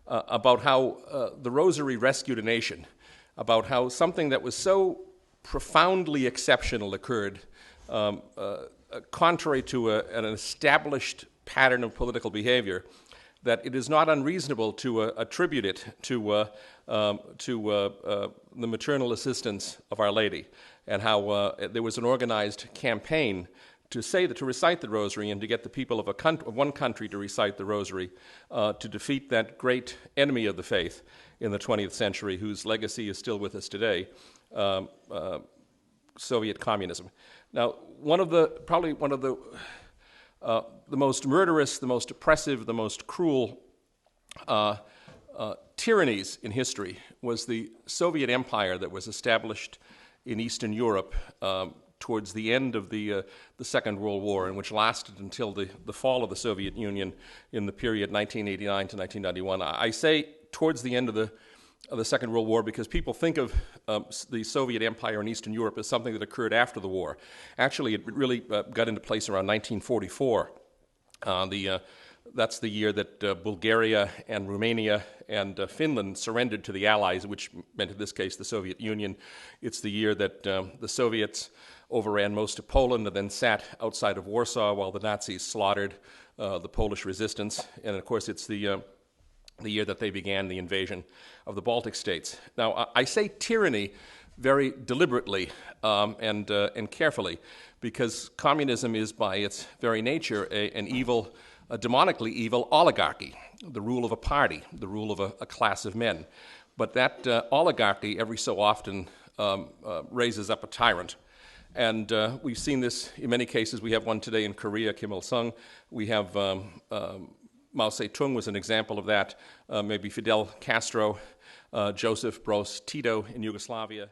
about how the Rosary rescued a nation, about how something that was so profoundly exceptional occurred, contrary to an established pattern of political behavior, that it is not unreasonable to attribute it to the maternal assistance of Our Lady, and how there was an organized campaign to recite the Rosary and to get the people of one country to recite the Rosary, to defeat that great enemy of the faith in the 20th century, whose legacy is still with us today, Soviet communism. Now, probably one of the most murderous, the most oppressive, the most cruel tyrannies in history was the Soviet Empire that was established in Eastern Europe towards the end of the Second World War, and which lasted until the fall of the Soviet Union in the period 1989 to 1991. I say towards the end of the Second World War because people think of the Soviet Empire in Eastern Europe as something that occurred after the war. Actually, it really got into place around 1944. That's the year that Bulgaria and Romania and Finland surrendered to the Allies, which meant in this case the Soviet Union. It's the year that the Soviets overran most of Poland and then sat outside of Warsaw while the Nazis slaughtered the Polish resistance. And of course, it's the year that they began the invasion of the Baltic states. Now, I say tyranny very deliberately and carefully, because communism is by its very nature a demonically evil oligarchy, the rule of a party, the rule of a class of men. But that oligarchy every so often raises up a tyrant. And we've seen this in many cases. We have one today in Korea, Kim Il-sung. We have Mao Zedong was an example of that, maybe Fidel Castro, Joseph Broz Tito in Yugoslavia.